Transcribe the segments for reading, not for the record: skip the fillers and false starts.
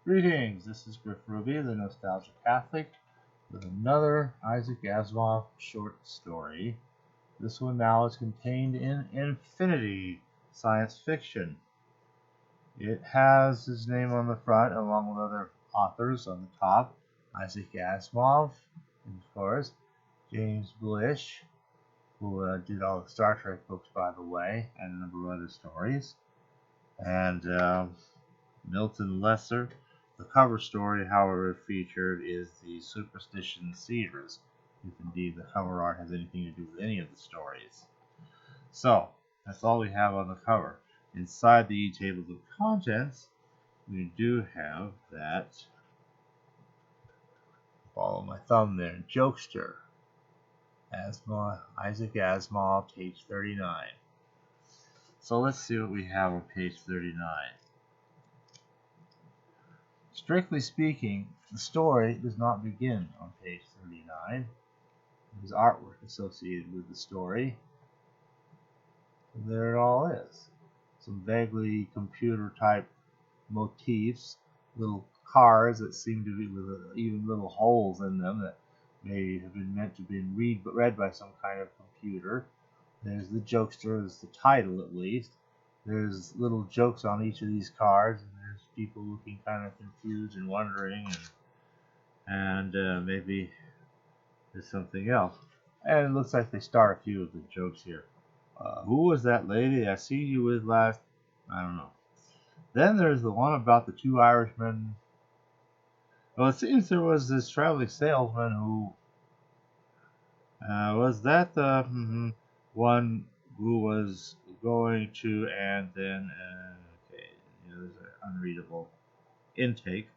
Greetings, this is Griff Ruby, the Nostalgia Catholic, with another Isaac Asimov short story. This one now is contained in Infinity Science Fiction. It has his name on the front, along with other authors on the top. Isaac Asimov, and of course, James Blish, who did all the Star Trek books, by the way, and a number of other stories. And Milton Lesser. The cover story, however, featured is the Superstition Cedars, if indeed the cover art has anything to do with any of the stories. So, that's all we have on the cover. Inside the tables of contents, we do have that, follow my thumb there, Jokester, Isaac Asimov, page 39. So let's see what we have on page 39. Strictly speaking, the story does not begin on page 39. There's artwork associated with the story. And there it all is. Some vaguely computer-type motifs, little cars that seem to be with even little holes in them that may have been meant to be read by some kind of computer. There's the Jokester, there's the title at least. There's little jokes on each of these cards, and there's people looking kind of confused and wondering, and maybe there's something else. And it looks like they start a few of the jokes here. Who was that lady I see you with last? I don't know. Then there's the one about the two Irishmen. Well, it seems there was this traveling salesman who was that the one who was going to, and then okay, there's an unreadable intake.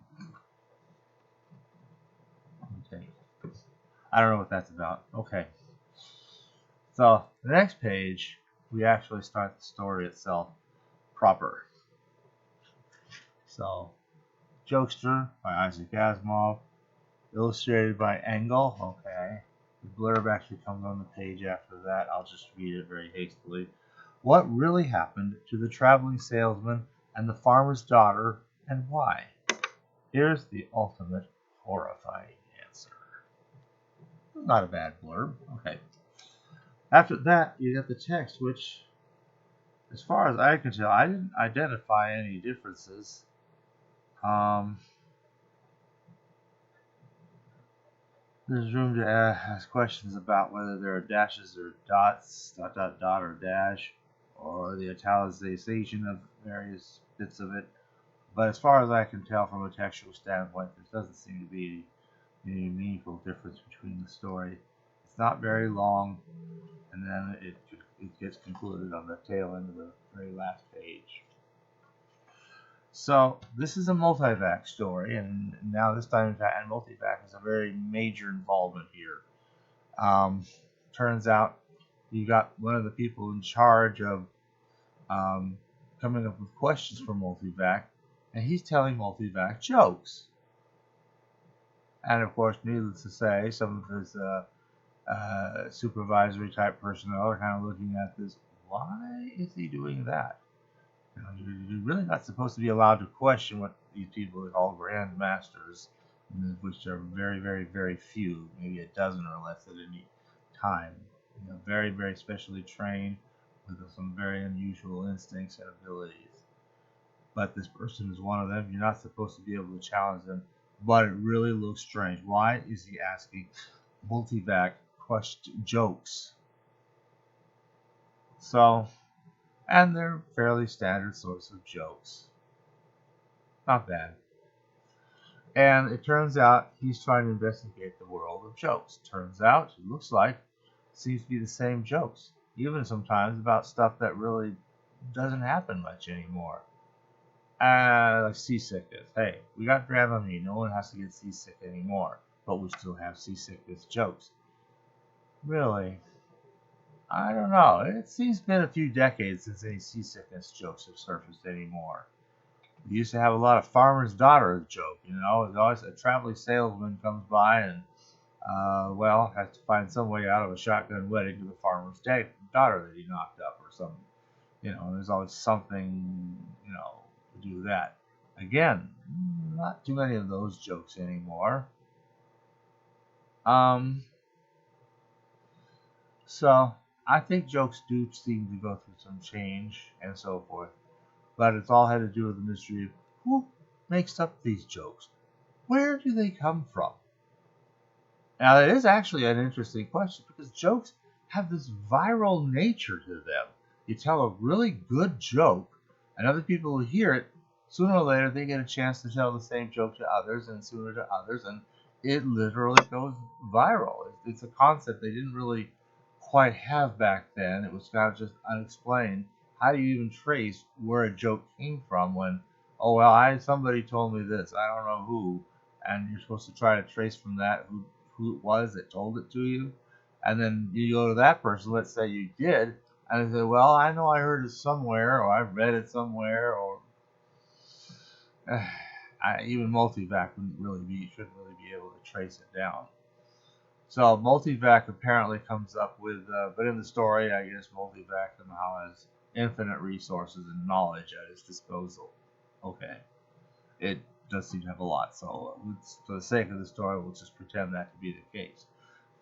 I don't know what that's about. Okay. So the next page, we actually start the story itself proper. So, Jokester by Isaac Asimov, illustrated by Engel. Okay. The blurb actually comes on the page after that. I'll just read it very hastily. What really happened to the traveling salesman and the farmer's daughter, and why? Here's the ultimate horrifying answer. Not a bad blurb. Okay. After that, you get the text, which, as far as I can tell, I didn't identify any differences. There's room to ask questions about whether there are dashes or dots, dot, dot, dot, or dash, or the italicization of various bits of it. But as far as I can tell from a textual standpoint, there doesn't seem to be any meaningful difference between the story. It's not very long, and then it gets concluded on the tail end of the very last page. So this is a Multivac story, and now this time, and Multivac has a very major involvement here. Turns out you got one of the people in charge of coming up with questions for Multivac, and he's telling Multivac jokes. And of course, needless to say, some of his supervisory type personnel are kind of looking at this. Why is he doing that? You're really not supposed to be allowed to question what these people call grand masters, which are very, very, very few, maybe a dozen or less at any time. Very, very specially trained with some very unusual instincts and abilities. But this person is one of them. You're not supposed to be able to challenge them. But it really looks strange. Why is he asking Multivac jokes? So, and they're fairly standard sorts of jokes. Not bad. And it turns out he's trying to investigate the world of jokes. Turns out, it looks like, seems to be the same jokes. Even sometimes about stuff that really doesn't happen much anymore. Like seasickness. Hey, we got Dramamine. No one has to get seasick anymore. But we still have seasickness jokes. Really? I don't know. It seems been a few decades since any seasickness jokes have surfaced anymore. We used to have a lot of farmer's daughter joke. There's always a traveling salesman comes by and, has to find some way out of a shotgun wedding to the farmer's daughter that he knocked up or something. There's always something, to do that. Again, not too many of those jokes anymore. So I think jokes do seem to go through some change and so forth, but it's all had to do with the mystery of who makes up these jokes. Where do they come from? Now, that is actually an interesting question because jokes have this viral nature to them. You tell a really good joke, and other people will hear it. Sooner or later, they get a chance to tell the same joke to others, and sooner to others, and it literally goes viral. It's a concept they didn't really quite have back then. It was kind of just unexplained. How do you even trace where a joke came from when, oh well, somebody told me this, I don't know who, and you're supposed to try to trace from that who it was that told it to you, and then you go to that person. Let's say you did, and they say, well, I know I heard it somewhere, or I read it somewhere, or even Multivac shouldn't really be able to trace it down. So Multivac apparently comes up with, but in the story, I guess Multivac somehow has infinite resources and knowledge at his disposal. Okay, it does seem to have a lot, so for the sake of the story, we'll just pretend that to be the case.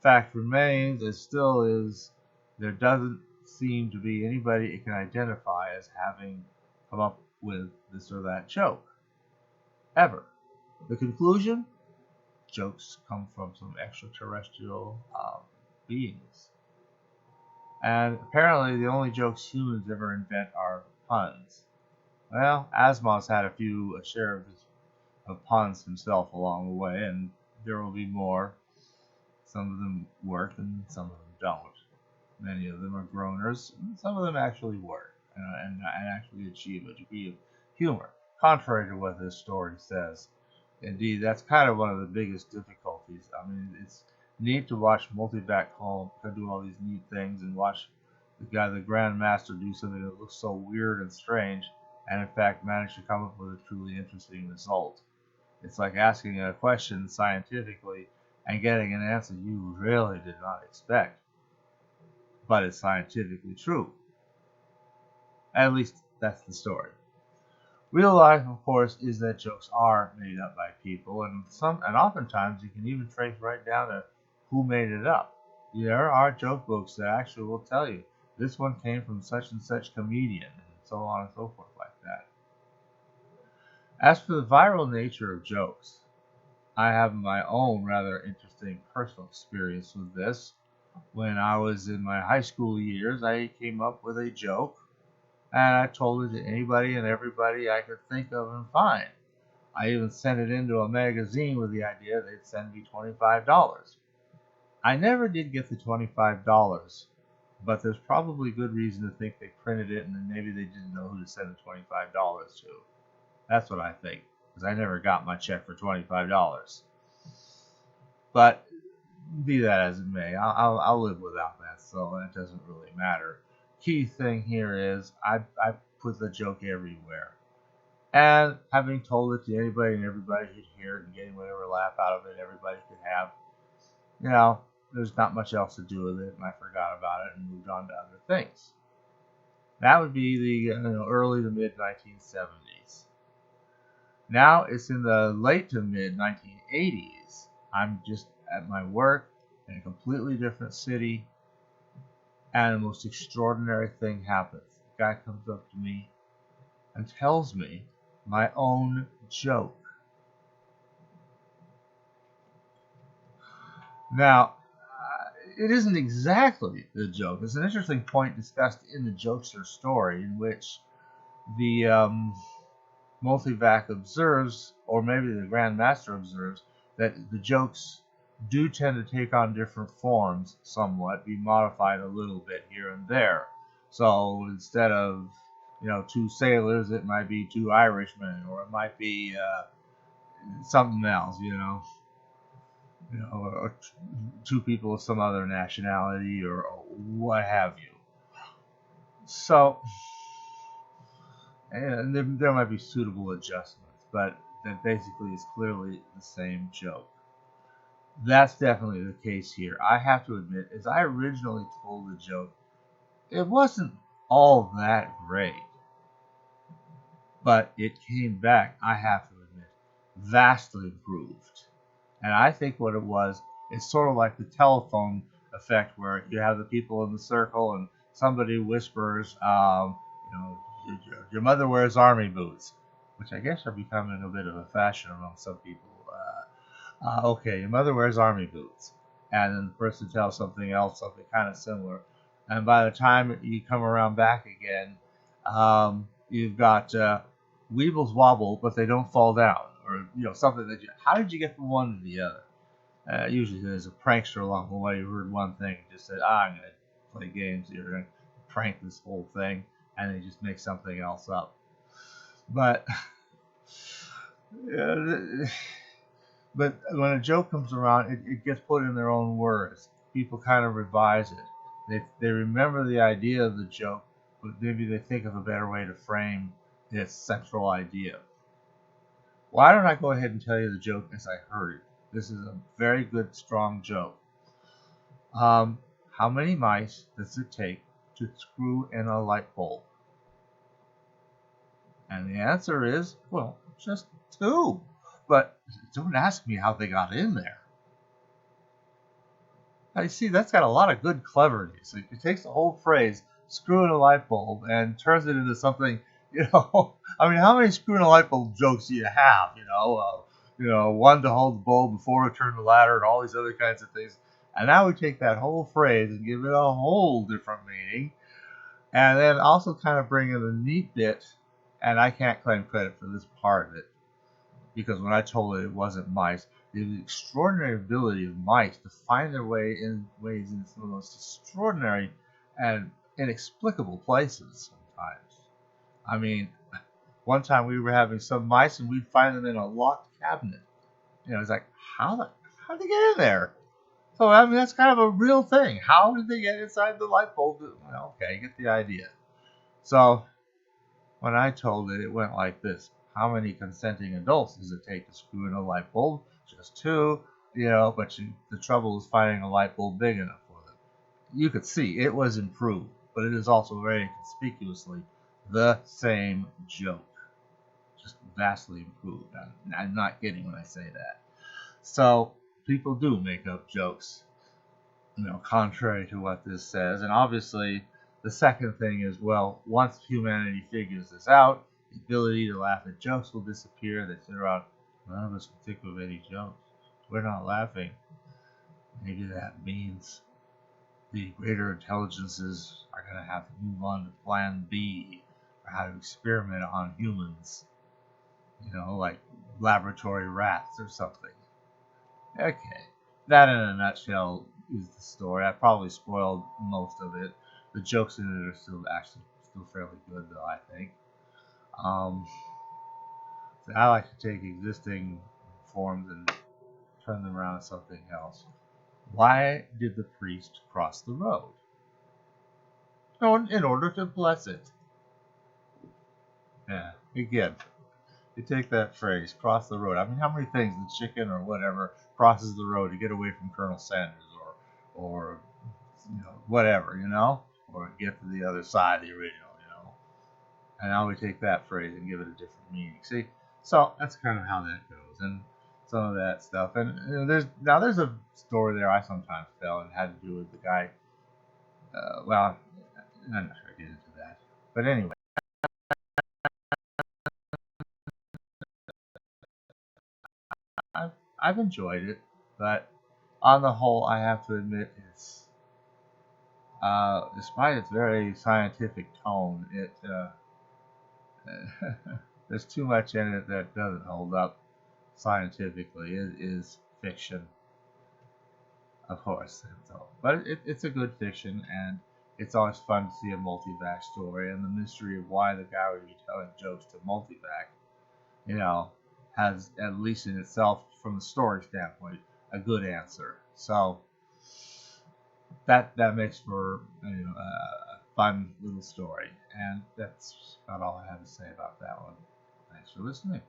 Fact remains, it still is, there doesn't seem to be anybody it can identify as having come up with this or that joke. Ever. The conclusion? Jokes come from some extraterrestrial beings. And apparently the only jokes humans ever invent are puns. Well, Asimov's had a share of puns himself along the way, and there will be more. Some of them work and some of them don't. Many of them are groaners, and some of them actually work and actually achieve a degree of humor, contrary to what this story says. Indeed, that's kind of one of the biggest difficulties. I mean, it's neat to watch Multivac do all these neat things and watch the Grand Master, do something that looks so weird and strange, and in fact manage to come up with a truly interesting result. It's like asking a question scientifically and getting an answer you really did not expect, but it's scientifically true. At least that's the story. Real life, of course, is that jokes are made up by people, and oftentimes you can even trace right down to who made it up. There are joke books that actually will tell you this one came from such and such comedian, and so on and so forth like that. As for the viral nature of jokes, I have my own rather interesting personal experience with this. When I was in my high school years, I came up with a joke, and I told it to anybody and everybody I could think of and find. I even sent it into a magazine with the idea they'd send me $25. I never did get the $25, but there's probably good reason to think they printed it and then maybe they didn't know who to send the $25 to. That's what I think, because I never got my check for $25. But be that as it may, I'll live without that, so it doesn't really matter. Key thing here is I put the joke everywhere. And having told it to anybody and everybody could hear it and getting whatever laugh out of it everybody could have, there's not much else to do with it, and I forgot about it and moved on to other things. That would be the early to mid 1970s. Now it's in the late to mid 1980s. I'm just at my work in a completely different city, and the most extraordinary thing happens. The guy comes up to me and tells me my own joke. Now, it isn't exactly the joke. It's an interesting point discussed in the Jokester story, in which the Multivac observes, or maybe the Grand Master observes, that the jokes do tend to take on different forms somewhat, be modified a little bit here and there. So instead of, two sailors, it might be two Irishmen, or it might be something else, or two people of some other nationality, or what have you. So, and there might be suitable adjustments, but that basically is clearly the same joke. That's definitely the case here. I have to admit, as I originally told the joke, it wasn't all that great. But it came back, I have to admit, vastly improved. And I think what it was, it's sort of like the telephone effect where you have the people in the circle and somebody whispers, your mother wears army boots, which I guess are becoming a bit of a fashion among some people. Okay, your mother wears army boots. And then the person tells something else, something kind of similar. And by the time you come around back again, you've got Weebles wobble, but they don't fall down. Or, something that how did you get from one to the other? Usually there's a prankster along the way who heard one thing and just said, I'm going to play games here and prank this whole thing. And they just make something else up. But But when a joke comes around, it gets put in their own words. People kind of revise it. They remember the idea of the joke, but maybe they think of a better way to frame its central idea. Why don't I go ahead and tell you the joke as I heard it? This is a very good, strong joke. How many mice does it take to screw in a light bulb? And the answer is, well, just 2. But don't ask me how they got in there. I see that's got a lot of good cleverness. It takes the whole phrase, screw in a light bulb, and turns it into something, I mean, how many screw in a light bulb jokes do you have? One to hold the bulb before it turned the ladder and all these other kinds of things. And now we take that whole phrase and give it a whole different meaning. And then also kind of bring in a neat bit, and I can't claim credit for this part of it, because when I told it wasn't mice, the extraordinary ability of mice to find their way in ways in some of the most extraordinary and inexplicable places sometimes. I mean, one time we were having some mice and we'd find them in a locked cabinet. It's like, how'd they get in there? So, I mean, that's kind of a real thing. How did they get inside the light bulb? Well, okay, you get the idea. So, when I told it, it went like this. How many consenting adults does it take to screw in a light bulb? Just 2, but the trouble is finding a light bulb big enough for them. You could see it was improved, but it is also very conspicuously the same joke. Just vastly improved. I'm not kidding when I say that. So, people do make up jokes, contrary to what this says. And obviously, the second thing is, well, once humanity figures this out, the ability to laugh at jokes will disappear. They sit around, none of us can think of any jokes. We're not laughing. Maybe that means the greater intelligences are going to have to move on to plan B for how to experiment on humans. Like laboratory rats or something. Okay. That in a nutshell is the story. I probably spoiled most of it. The jokes in it are still fairly good, though, I think. So I like to take existing forms and turn them around to something else. Why did the priest cross the road? In order to bless it. Yeah, again, you take that phrase, cross the road. I mean, how many things the chicken or whatever crosses the road to get away from Colonel Sanders or whatever, or get to the other side of the original, And now we take that phrase and give it a different meaning. See, so that's kind of how that goes, and some of that stuff. And there's a story there I sometimes tell, and had to do with the guy. Well, I'm not sure I get into that, but anyway. I've enjoyed it, but on the whole, I have to admit it's, despite its very scientific tone, there's too much in it that doesn't hold up scientifically. It is fiction, of course, but it's a good fiction, and it's always fun to see a Multivac story, and the mystery of why the guy would be telling jokes to Multivac, has, at least in itself, from the story standpoint, a good answer. So that makes for a fun little story, and that's about all I have to say about that one. Thanks for listening.